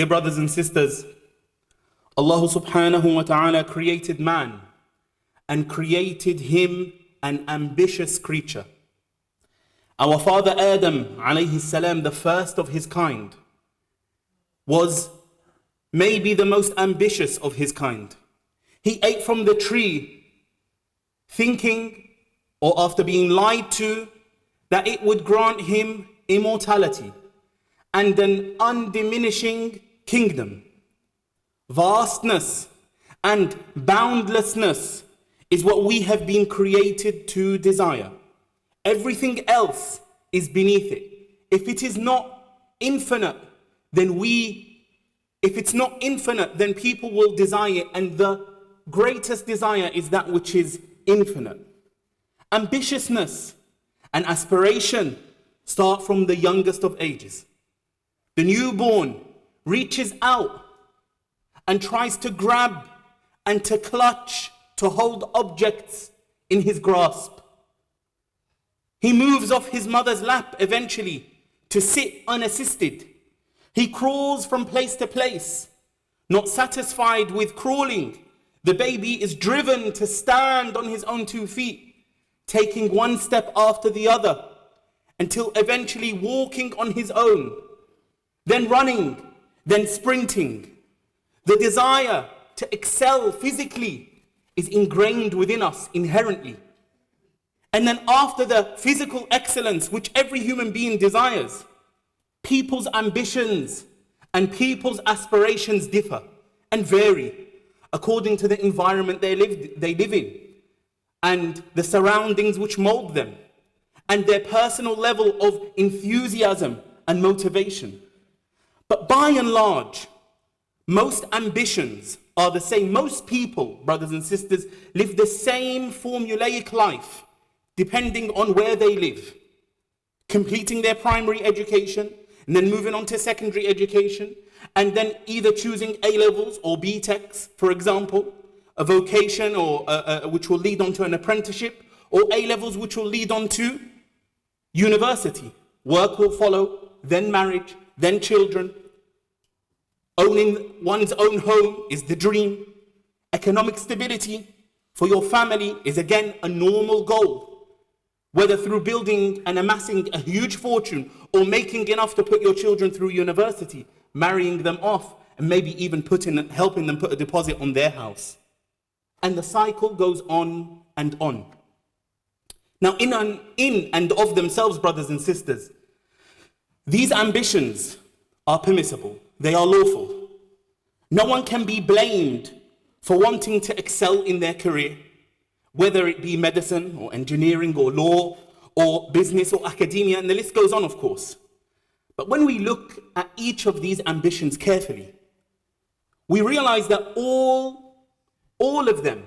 Dear brothers and sisters, Allah subhanahu wa ta'ala created man and created him an ambitious creature. Our father Adam alayhi salam, the first of his kind, was maybe the most ambitious of his kind. He ate from the tree thinking, or after being lied to, that it would grant him immortality and an undiminishing kingdom. Vastness and boundlessness is what we have been created to desire. Everything else is beneath it. If it is not infinite, then people will desire it, and the greatest desire is that which is infinite. Ambitiousness and aspiration start from the youngest of ages. The newborn reaches out and tries to grab and to clutch, to hold objects in his grasp. He moves off his mother's lap eventually to sit unassisted. He crawls from place to place. Not satisfied with crawling, the baby is driven to stand on his own 2 feet, taking one step after the other, until eventually walking on his own, then running, then sprinting. The desire to excel physically is ingrained within us inherently. And then after the physical excellence which every human being desires, people's ambitions and people's aspirations differ and vary according to the environment they live in, and the surroundings which mold them, and their personal level of enthusiasm and motivation. But by and large, most ambitions are the same. Most people, brothers and sisters, live the same formulaic life, depending on where they live. Completing their primary education, and then moving on to secondary education, and then either choosing A-levels or B-Techs, for example, a vocation or which will lead on to an apprenticeship, or A-levels which will lead on to university. Work will follow, then marriage, then children. Owning one's own home is the dream. Economic stability for your family is again a normal goal. Whether through building and amassing a huge fortune or making enough to put your children through university, marrying them off, and maybe even helping them put a deposit on their house. And the cycle goes on and on. Now, in and of themselves, brothers and sisters, these ambitions are permissible. They are lawful. No one can be blamed for wanting to excel in their career, whether it be medicine or engineering or law or business or academia, and the list goes on, of course. But when we look at each of these ambitions carefully, we realize that all of them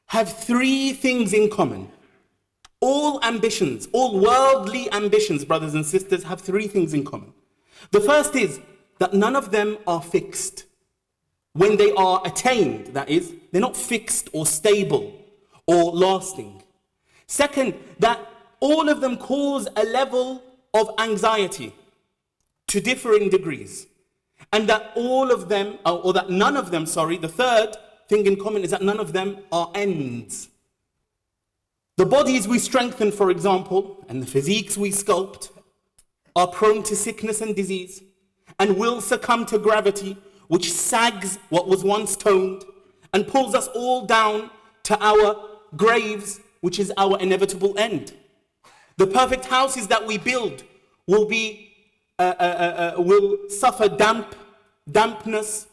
have 3 things in common. All ambitions, all worldly ambitions, brothers and sisters, have 3 things in common. The first is that none of them are fixed. When they are attained, that is, they're not fixed or stable or lasting. Second, that all of them cause a level of anxiety to differing degrees. And that all of them, or that none of them, the third thing in common is that none of them are ends. The bodies we strengthen, for example, and the physiques we sculpt are prone to sickness and disease and will succumb to gravity, which sags what was once toned and pulls us all down to our graves, which is our inevitable end. The perfect houses that we build will suffer dampness,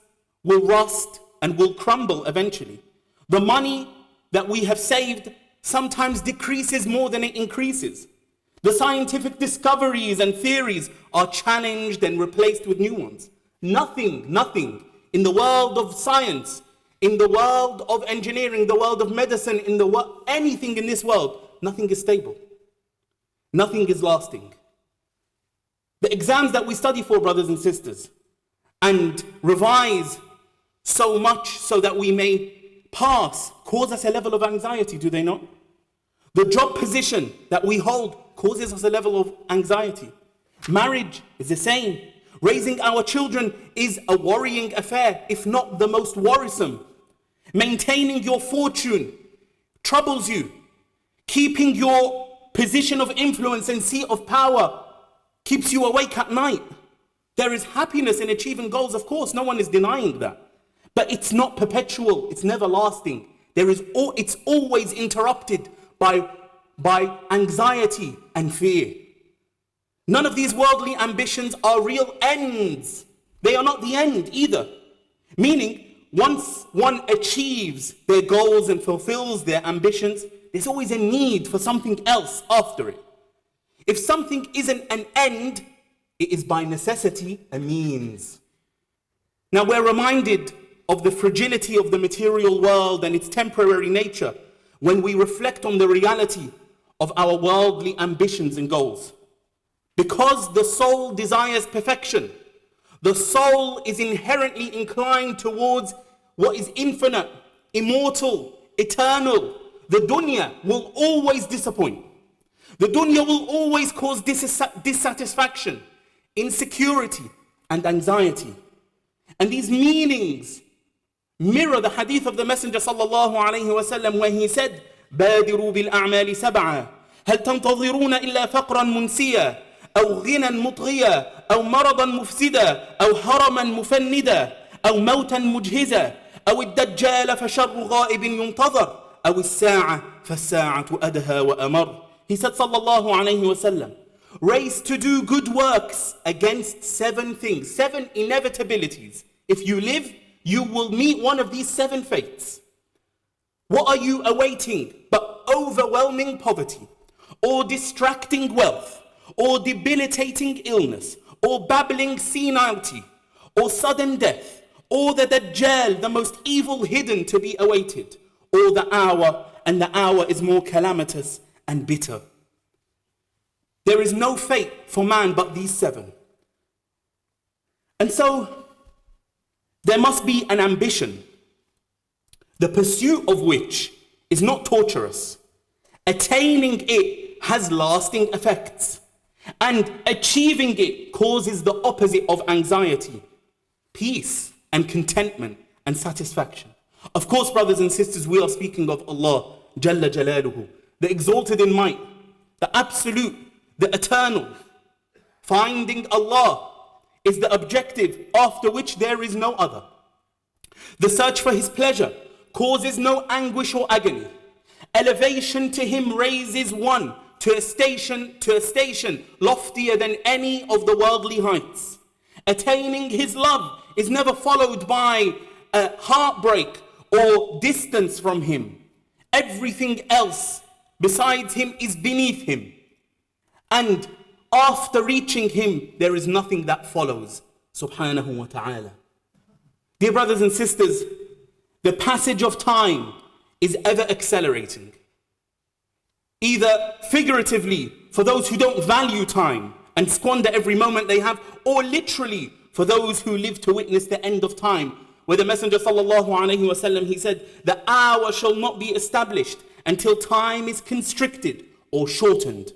will rust, and will crumble eventually. The money that we have saved sometimes decreases more than it increases. The scientific discoveries and theories are challenged and replaced with new ones. Nothing in the world of science, in the world of engineering, the world of medicine, anything in this world, nothing is stable. Nothing is lasting. The exams that we study for, brothers and sisters, and revise so much so that we may pass, cause us a level of anxiety, do they not? The job position that we hold causes us a level of anxiety. Marriage is the same. Raising our children is a worrying affair, if not the most worrisome. Maintaining your fortune troubles you. Keeping your position of influence and seat of power keeps you awake at night. There is happiness in achieving goals, of course, no one is denying that. But it's not perpetual, it's never lasting. It's always interrupted by anxiety and fear. None of these worldly ambitions are real ends. They are not the end either. Meaning, once one achieves their goals and fulfills their ambitions, there's always a need for something else after it. If something isn't an end, it is by necessity a means. Now we're reminded of the fragility of the material world and its temporary nature when we reflect on the reality of our worldly ambitions and goals. Because the soul desires perfection, the soul is inherently inclined towards what is infinite, immortal, eternal. The dunya will always disappoint. The dunya will always cause dissatisfaction, insecurity, and anxiety. And these meanings mirror the hadith of the Messenger sallallahu alayhi wasallam where he said, بادروا بالأعمال سبعا هل تنتظرون إلا فقرا منسيا أو غنى مطغيا أو مرضا مفسدا أو هرما مفندا أو موتا مجهزا أو الدجال فشر غائب ينتظر أو الساعة فالساعة أدهى وأمر. He said sallallahu alayhi wasallam, race to do good works against 7 things, 7 inevitabilities. If you live, you will meet one of these 7 fates. What are you awaiting but overwhelming poverty, or distracting wealth, or debilitating illness, or babbling senility, or sudden death, or the Dajjal, the most evil hidden to be awaited, or the hour, and the hour is more calamitous and bitter. There is no fate for man but these 7. And so, there must be an ambition, the pursuit of which is not torturous. Attaining it has lasting effects, and achieving it causes the opposite of anxiety, peace and contentment and satisfaction. Of course, brothers and sisters, we are speaking of Allah Jalla Jalaluhu, the exalted in might, the absolute, the eternal. Finding Allah is the objective after which there is no other. The search for His pleasure causes no anguish or agony. Elevation to Him raises one to a station loftier than any of the worldly heights. Attaining His love is never followed by a heartbreak or distance from Him. Everything else besides Him is beneath Him. And after reaching Him, there is nothing that follows. Subhanahu wa ta'ala. Dear brothers and sisters, the passage of time is ever accelerating. Either figuratively, for those who don't value time and squander every moment they have, or literally for those who live to witness the end of time, where the Messenger sallallahu alayhi wasallam, he said, the hour shall not be established until time is constricted or shortened.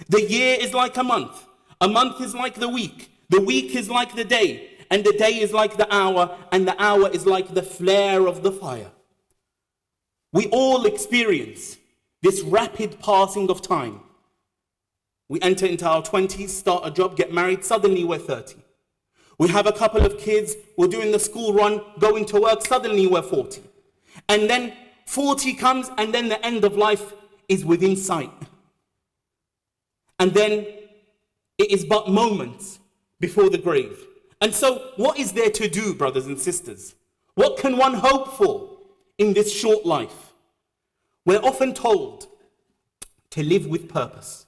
The year is like a month is like the week is like the day, and the day is like the hour, and the hour is like the flare of the fire. We all experience this rapid passing of time. We enter into our 20s, start a job, get married, suddenly we're 30. We have a couple of kids, we're doing the school run, going to work, suddenly we're 40. And then 40 comes, and then the end of life is within sight. And then it is but moments before the grave. And so what is there to do, brothers and sisters? What can one hope for in this short life? We're often told to live with purpose.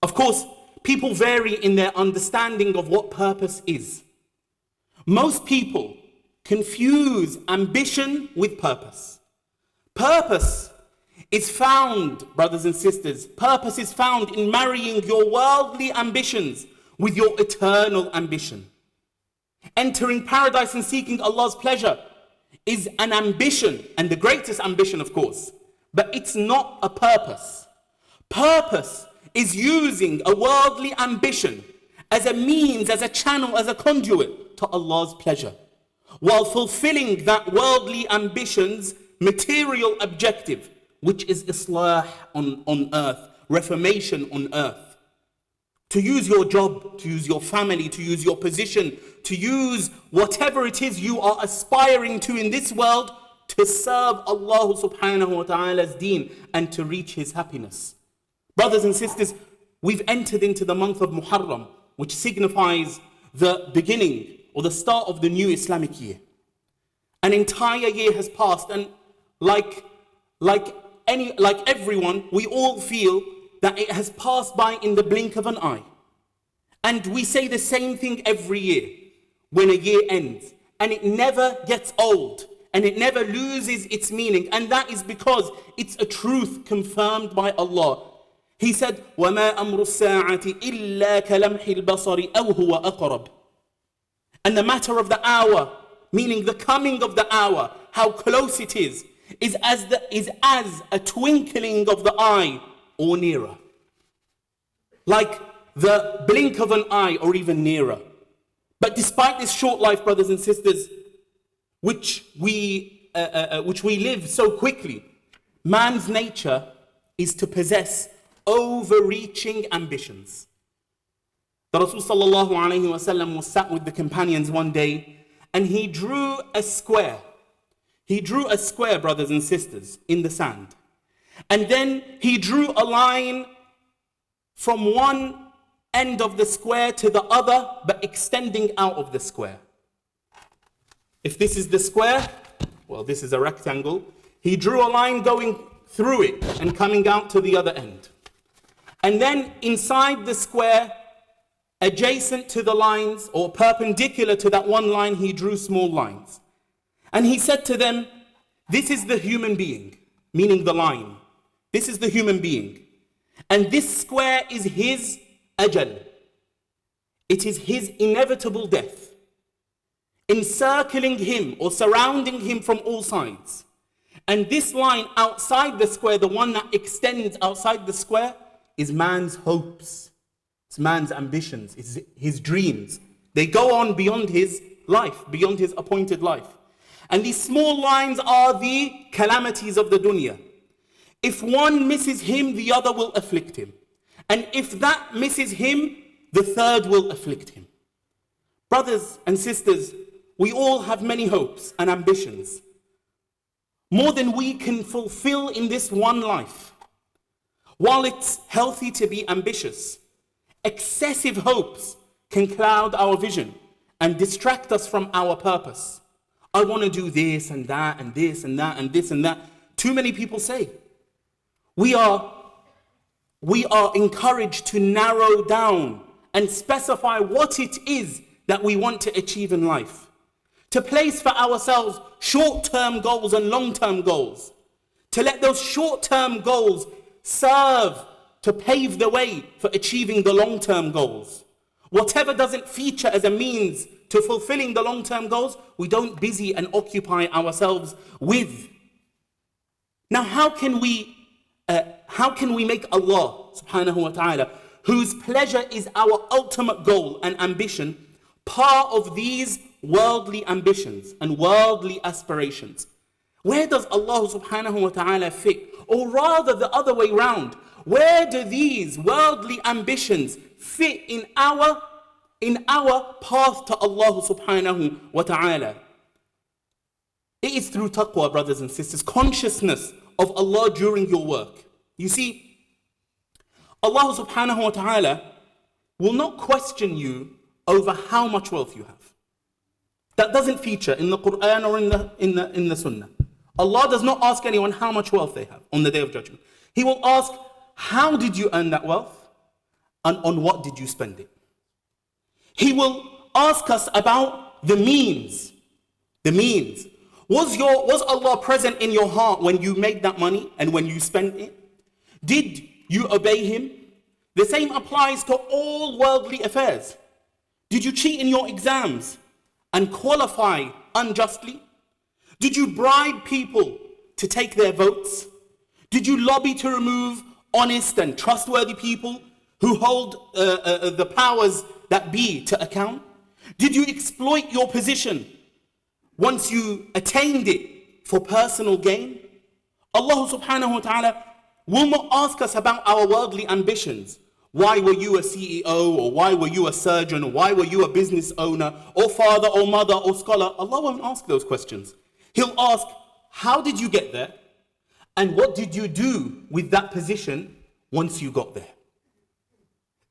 Of course, people vary in their understanding of what purpose is. Most people confuse ambition with purpose. Purpose is found, brothers and sisters, purpose is found in marrying your worldly ambitions with your eternal ambition. Entering paradise and seeking Allah's pleasure is an ambition, and the greatest ambition, of course, but it's not a purpose. Purpose is using a worldly ambition as a means, as a channel, as a conduit to Allah's pleasure, while fulfilling that worldly ambition's material objective, which is islah on earth, reformation on earth. To use your job, to use your family, to use your position, to use whatever it is you are aspiring to in this world, to serve Allah subhanahu wa ta'ala's deen and to reach His happiness. Brothers and sisters, we've entered into the month of Muharram, which signifies the beginning or the start of the new Islamic year. An entire year has passed, and like everyone, we all feel that it has passed by in the blink of an eye. And we say the same thing every year when a year ends, and it never gets old, and it never loses its meaning, and that is because it's a truth confirmed by Allah. He said, وَمَا أَمْرُ السَّاعَةِ إِلَّا كَلَمْحِ الْبَصَرِ أَوْ هُوَ أَقْرَبُ. And the matter of the hour, meaning the coming of the hour, how close it is as a twinkling of the eye or nearer. Like the blink of an eye or even nearer. But despite this short life, brothers and sisters, which we live so quickly, man's nature is to possess overreaching ambitions. The Rasul sallallahu alayhi wa sallam was sat with the companions one day, and he drew a square. He drew a square, brothers and sisters, in the sand. And then he drew a line from one end of the square to the other, but extending out of the square. If this is the square, well, this is a rectangle. He drew a line going through it and coming out to the other end. And then inside the square, adjacent to the lines or perpendicular to that one line, he drew small lines. And he said to them, this is the human being, meaning the line. This is the human being. And this square is his ajal. It is his inevitable death, encircling him or surrounding him from all sides. And this line outside the square, the one that extends outside the square, is man's hopes. It's man's ambitions, it's his dreams. They go on beyond his life, beyond his appointed life. And these small lines are the calamities of the dunya. If one misses him, the other will afflict him. And if that misses him, the third will afflict him. Brothers and sisters, we all have many hopes and ambitions, more than we can fulfill in this one life. While it's healthy to be ambitious, excessive hopes can cloud our vision and distract us from our purpose. I want to do this and that and this and that and this and that. Too many people say. We are encouraged to narrow down and specify what it is that we want to achieve in life. To place for ourselves short-term goals and long-term goals. To let those short-term goals serve to pave the way for achieving the long-term goals. Whatever doesn't feature as a means to fulfilling the long-term goals, we don't busy and occupy ourselves with. Now, how can we make Allah subhanahu wa ta'ala, whose pleasure is our ultimate goal and ambition, part of these worldly ambitions and worldly aspirations? Where does Allah subhanahu wa ta'ala fit? Or rather the other way round, where do these worldly ambitions fit in our path to Allah subhanahu wa ta'ala? It is through taqwa, brothers and sisters, consciousness of Allah during your work. You see, Allah subhanahu wa ta'ala will not question you over how much wealth you have. That doesn't feature in the Quran or in the Sunnah. Allah does not ask anyone how much wealth they have on the Day of Judgment. He will ask, how did you earn that wealth? And on what did you spend it? He will ask us about the means. The means. Was Allah present in your heart when you made that money and when you spent it? Did you obey Him? The same applies to all worldly affairs. Did you cheat in your exams and qualify unjustly? Did you bribe people to take their votes? Did you lobby to remove honest and trustworthy people who hold the powers that be to account? Did you exploit your position once you attained it for personal gain? Allah subhanahu wa ta'ala will not ask us about our worldly ambitions. Why were you a CEO, or why were you a surgeon, or why were you a business owner, or father, or mother, or scholar? Allah won't ask those questions. He'll ask, how did you get there? And what did you do with that position once you got there?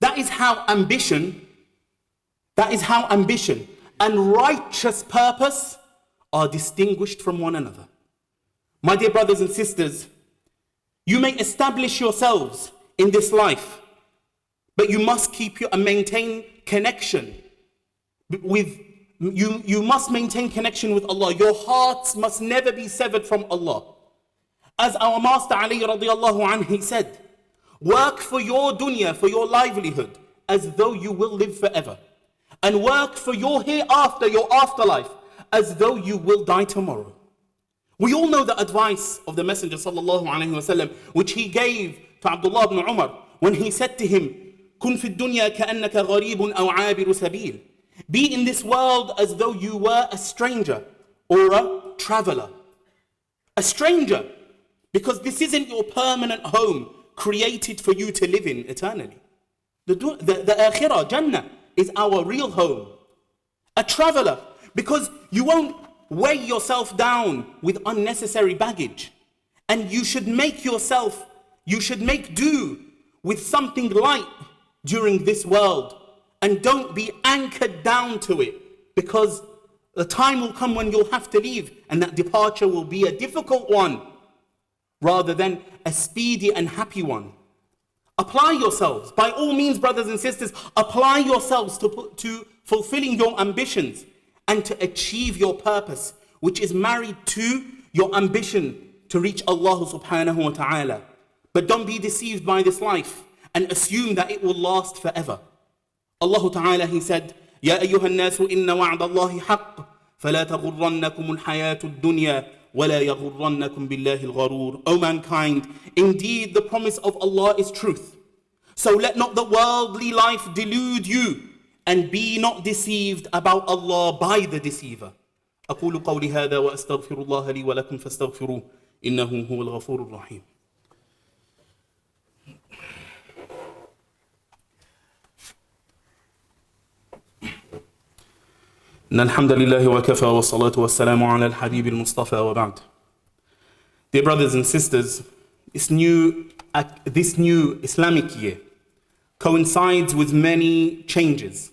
That is how ambition and righteous purpose are distinguished from one another. My dear brothers and sisters, you may establish yourselves in this life, but you must keep and maintain connection with you must maintain connection with Allah. Your hearts must never be severed from Allah. As our Master Ali radiallahu anhu, he said, work for your dunya, for your livelihood, as though you will live forever. And work for your hereafter, your afterlife, as though you will die tomorrow. We all know the advice of the Messenger sallallahu alaihi wasallam, which he gave to Abdullah ibn Umar when he said to him, "Kun fi dunya ka'annaka gharibun aw 'abiru sabil." Be in this world as though you were a stranger or a traveler. A stranger, because this isn't your permanent home created for you to live in eternally. The akhirah, Jannah, is our real home. A traveler, because you won't weigh yourself down with unnecessary baggage. And you should make do with something light during this world. And don't be anchored down to it, because the time will come when you'll have to leave, and that departure will be a difficult one rather than a speedy and happy one. Apply yourselves. By all means, brothers and sisters, apply yourselves to fulfilling your ambitions and to achieve your purpose, which is married to your ambition to reach Allah subhanahu wa ta'ala. But don't be deceived by this life and assume that it will last forever. Allah ta'ala, he said, يَا أَيُّهَا النَّاسُ إِنَّ وَعْدَ اللَّهِ حَقٌّ فَلَا تَغُرَّنَّكُمُ الْحَيَاةُ الدُّنْيَا وَلَا يَغُرَّنَّكُمْ بِاللَّهِ الْغَرُورُ. O mankind, indeed the promise of Allah is truth. So let not the worldly life delude you, and be not deceived about Allah by the deceiver. أقول قولي هذا وأستغفر الله لي ولكم فاستغفروه إنه هو الغفور الرحيم. إن الحمد لله وكفى والصلاة والسلام على الحبيب المصطفى وبعد. Dear brothers and sisters, this new Islamic year coincides with many changes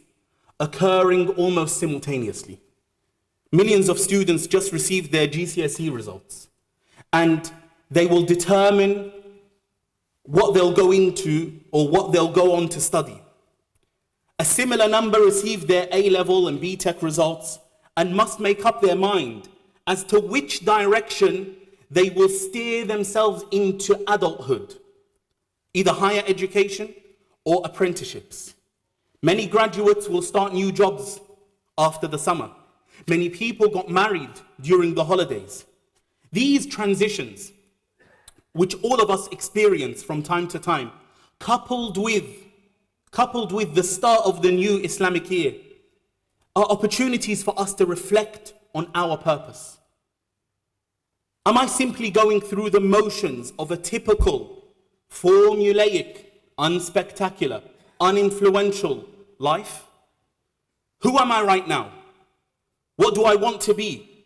occurring almost simultaneously. Millions of students just received their GCSE results, and they will determine what they'll go into or what they'll go on to study. A similar number received their A-level and B-Tech results and must make up their mind as to which direction they will steer themselves into adulthood, either higher education or apprenticeships. Many graduates will start new jobs after the summer. Many people got married during the holidays. These transitions, which all of us experience from time to time, coupled with the start of the new Islamic year, are opportunities for us to reflect on our purpose. Am I simply going through the motions of a typical, formulaic, unspectacular, uninfluential life? Who am I right now? What do I want to be?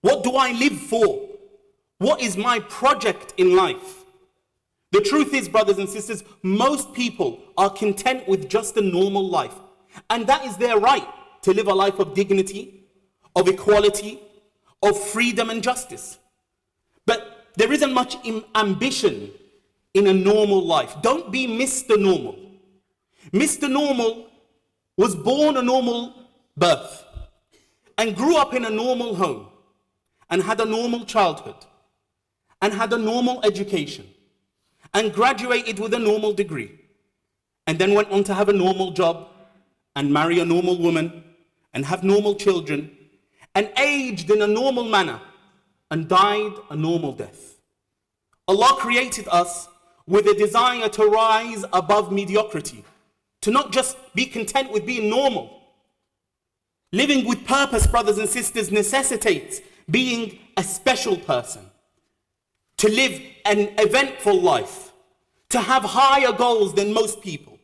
What do I live for? What is my project in life? The truth is, brothers and sisters, most people are content with just a normal life. And that is their right, to live a life of dignity, of equality, of freedom and justice. But there isn't much ambition in a normal life. Don't be Mr. Normal. Mr. Normal was born a normal birth and grew up in a normal home and had a normal childhood and had a normal education and graduated with a normal degree and then went on to have a normal job and marry a normal woman and have normal children and aged in a normal manner and died a normal death. Allah created us with a desire to rise above mediocrity, to not just be content with being normal. Living with purpose, brothers and sisters, necessitates being a special person, to live an eventful life, to have higher goals than most people.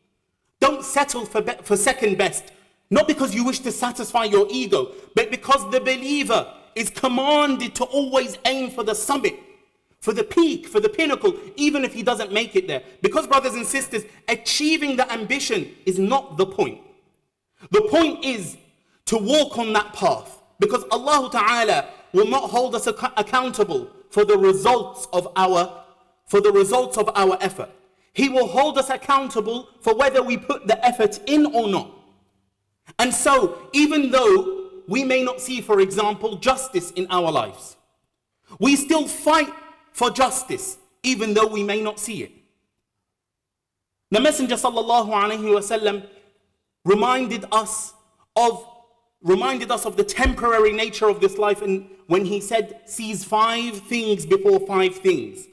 Don't settle for second best, not because you wish to satisfy your ego, but because the believer is commanded to always aim for the summit, for the peak, for the pinnacle, even if he doesn't make it there. Because, brothers and sisters, achieving the ambition is not the point. The point is to walk on that path, because Allah Ta'ala will not hold us accountable for the results of our effort. He will hold us accountable for whether we put the effort in or not. And so, even though we may not see, for example, justice in our lives, we still fight for justice, even though we may not see it. The Messenger sallallahu alaihi wasallam reminded us of the temporary nature of this life, and when he said, seize 5 things before 5 things.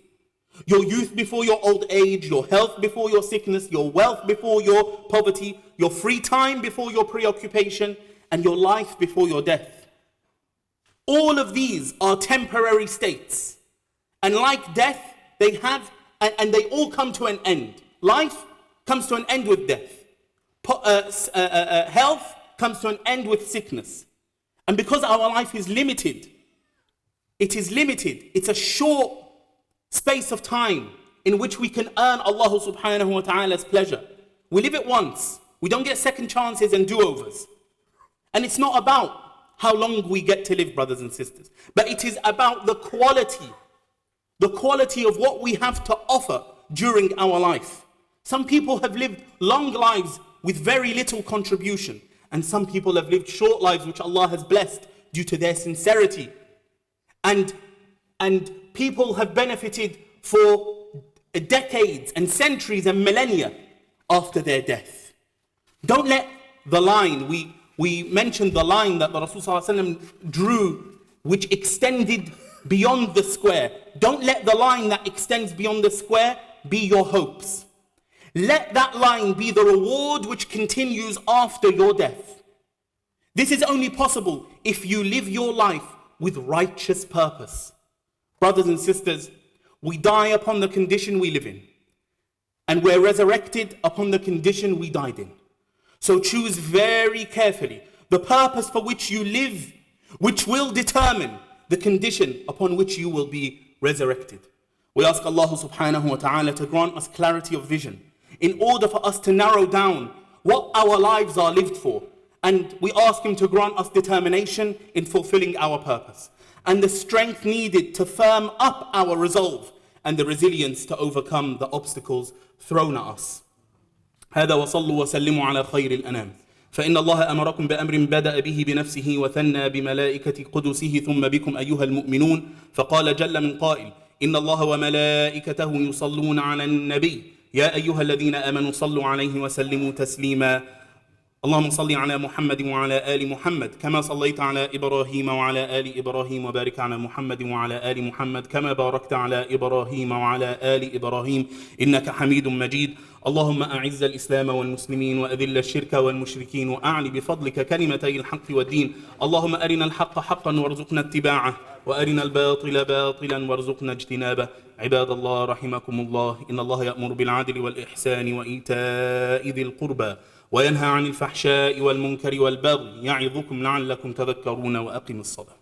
Your youth before your old age, your health before your sickness, your wealth before your poverty, your free time before your preoccupation, and your life before your death. All of these are temporary states. And like death, they have, and they all come to an end. Life comes to an end with death. Health comes to an end with sickness. And because our life is limited, it's a short space of time in which we can earn Allah subhanahu wa ta'ala's pleasure. We live it once. We don't get second chances and do-overs. And it's not about how long we get to live, brothers and sisters, but it is about the quality of what we have to offer during our life. Some people have lived long lives with very little contribution, and some people have lived short lives which Allah has blessed due to their sincerity. And people have benefited for decades and centuries and millennia after their death. Don't let the line, we mentioned the line that the Rasul ﷺ drew, which extended beyond the square. Don't let the line that extends beyond the square be your hopes. Let that line be the reward which continues after your death. This is only possible if you live your life with righteous purpose. Brothers and sisters, we die upon the condition we live in, and we're resurrected upon the condition we died in. So choose very carefully the purpose for which you live, which will determine the condition upon which you will be resurrected. We ask Allah subhanahu wa ta'ala to grant us clarity of vision in order for us to narrow down what our lives are lived for. And we ask Him to grant us determination in fulfilling our purpose, and the strength needed to firm up our resolve, and the resilience to overcome the obstacles thrown at us. هذا وصلوا وسلموا على خير الأنام فإن الله أمركم بأمر بدأ به بنفسه وثنى بملائكة قدسه ثم بكم أيها المؤمنون فقال جل من قائل إن الله وملائكته يصلون على النبي يا أيها الذين آمنوا صلوا عليه وسلموا تسليما اللهم صل على محمد وعلى آل محمد كما صليت على إبراهيم وعلى آل إبراهيم وبارك على محمد وعلى آل محمد كما باركت على إبراهيم وعلى آل إبراهيم إنك حميد مجيد اللهم أعز الإسلام والمسلمين وأذل الشرك والمشركين وأعل بفضلك كلمتي الحق والدين اللهم أرنا الحق حقا وارزقنا اتباعه وأرنا الباطل باطلا وارزقنا اجتنابه عباد الله رحمكم الله إن الله يأمر بالعدل والإحسان وإيتاء ذي القربى وينهى عن الفحشاء والمنكر والبغي يعظكم لعلكم تذكرون وأقم الصلاة